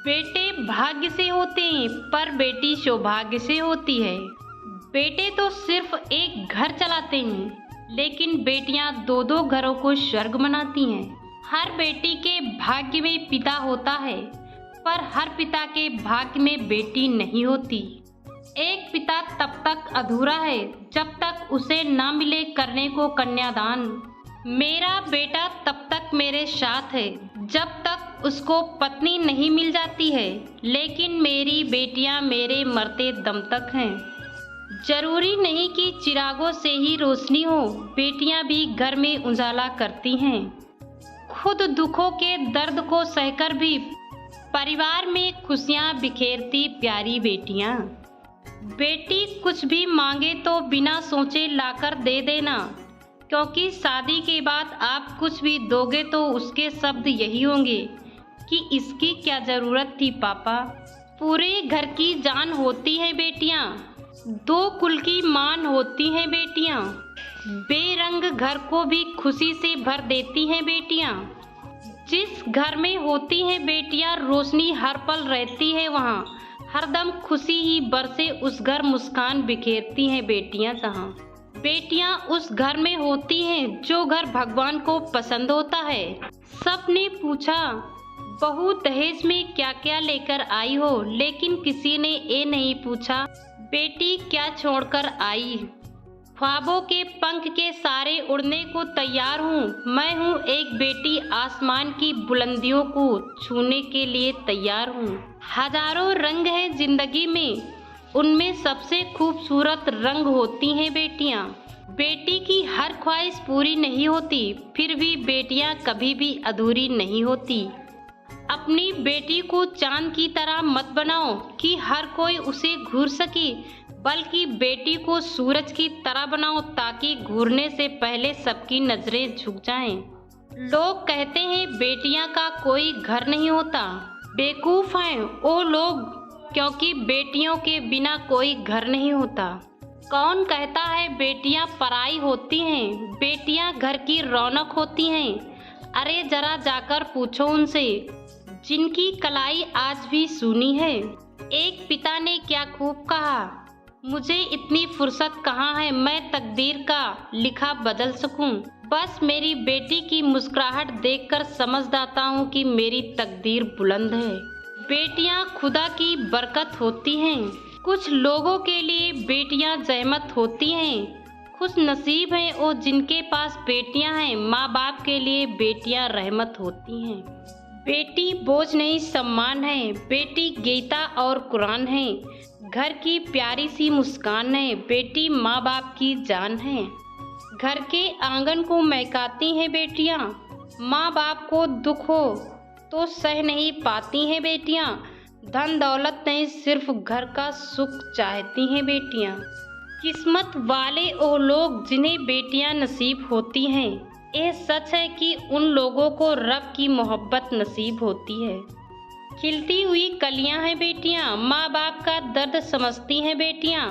बेटे भाग्य से होते हैं पर बेटी सौभाग्य से होती है। बेटे तो सिर्फ एक घर चलाते हैं लेकिन बेटियां दो दो घरों को स्वर्ग बनाती हैं। हर बेटी के भाग्य में पिता होता है पर हर पिता के भाग्य में बेटी नहीं होती। एक पिता तब तक अधूरा है जब तक उसे ना मिले करने को कन्यादान। मेरा बेटा तब तक मेरे साथ है जब तक उसको पत्नी नहीं मिल जाती है, लेकिन मेरी बेटियां मेरे मरते दम तक हैं। जरूरी नहीं कि चिरागों से ही रोशनी हो, बेटियां भी घर में उजाला करती हैं। खुद दुखों के दर्द को सहकर भी परिवार में खुशियां बिखेरती प्यारी बेटियां। बेटी कुछ भी मांगे तो बिना सोचे लाकर दे देना, क्योंकि शादी के बाद आप कुछ भी दोगे तो उसके शब्द यही होंगे कि इसकी क्या जरूरत थी पापा। पूरे घर की जान होती हैं बेटियां, दो कुल की मान होती हैं बेटियां। बेरंग घर को भी खुशी से भर देती हैं बेटियां। जिस घर में होती हैं बेटियां रोशनी हर पल रहती है, वहाँ हरदम खुशी ही बरसे उस घर मुस्कान बिखेरती हैं बेटियां। जहाँ बेटियां उस घर में होती हैं जो घर भगवान को पसंद होता है। सबने पूछा बहू दहेज में क्या क्या लेकर आई हो, लेकिन किसी ने ये नहीं पूछा बेटी क्या छोड़कर आई। ख्वाबों के पंख के सारे उड़ने को तैयार हूँ, मैं हूँ एक बेटी आसमान की बुलंदियों को छूने के लिए तैयार हूँ। हजारों रंग हैं जिंदगी में, उनमें सबसे खूबसूरत रंग होती हैं बेटियां। बेटी की हर ख्वाहिश पूरी नहीं होती, फिर भी बेटियां कभी भी अधूरी नहीं होती। अपनी बेटी को चांद की तरह मत बनाओ कि हर कोई उसे घूर सके, बल्कि बेटी को सूरज की तरह बनाओ ताकि घूरने से पहले सबकी नजरें झुक जाएं। लोग कहते हैं बेटियां का कोई घर नहीं होता, बेवकूफ हैं वो लोग, क्योंकि बेटियों के बिना कोई घर नहीं होता। कौन कहता है बेटियां पराई होती हैं? बेटियां घर की रौनक होती हैं। अरे जरा जाकर पूछो उनसे जिनकी कलाई आज भी सूनी है। एक पिता ने क्या खूब कहा, मुझे इतनी फुर्सत कहाँ है मैं तकदीर का लिखा बदल सकूं। बस मेरी बेटी की मुस्कुराहट देखकर समझ जाता हूँ कि मेरी तकदीर बुलंद है। बेटियां खुदा की बरकत होती हैं। कुछ लोगों के लिए बेटियां जहमत होती हैं। खुश नसीब हैं वो जिनके पास बेटियां हैं। माँ बाप के लिए बेटियां रहमत होती हैं। बेटी बोझ नहीं सम्मान है, बेटी गीता और कुरान है। घर की प्यारी सी मुस्कान है, बेटी माँ बाप की जान है। घर के आंगन को महकाती हैं बेटियां। माँ बाप को दुख हो तो सह नहीं पाती हैं बेटियां। धन दौलत नहीं सिर्फ घर का सुख चाहती हैं बेटियां। किस्मत वाले वो लोग जिन्हें बेटियां नसीब होती हैं। ये सच है कि उन लोगों को रब की मोहब्बत नसीब होती है। खिलती हुई कलियां हैं बेटियां, माँ बाप का दर्द समझती हैं बेटियां।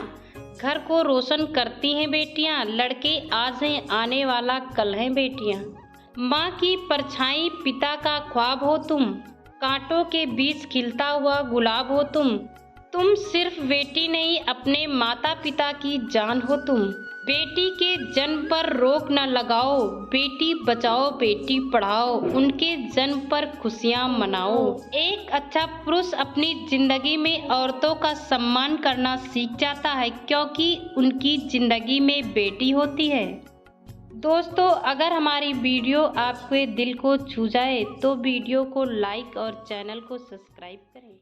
घर को रोशन करती हैं बेटियां। लड़के आज हैं आने वाला कल हैं बेटियां। माँ की परछाई पिता का ख्वाब हो तुम, कांटों के बीच खिलता हुआ गुलाब हो तुम सिर्फ बेटी नहीं अपने माता पिता की जान हो तुम। बेटी के जन्म पर रोक न लगाओ, बेटी बचाओ बेटी पढ़ाओ, उनके जन्म पर खुशियाँ मनाओ। एक अच्छा पुरुष अपनी जिंदगी में औरतों का सम्मान करना सीख जाता है, क्योंकि उनकी जिंदगी में बेटी होती है। दोस्तों अगर हमारी वीडियो आपके दिल को छू जाए तो वीडियो को लाइक और चैनल को सब्सक्राइब करें।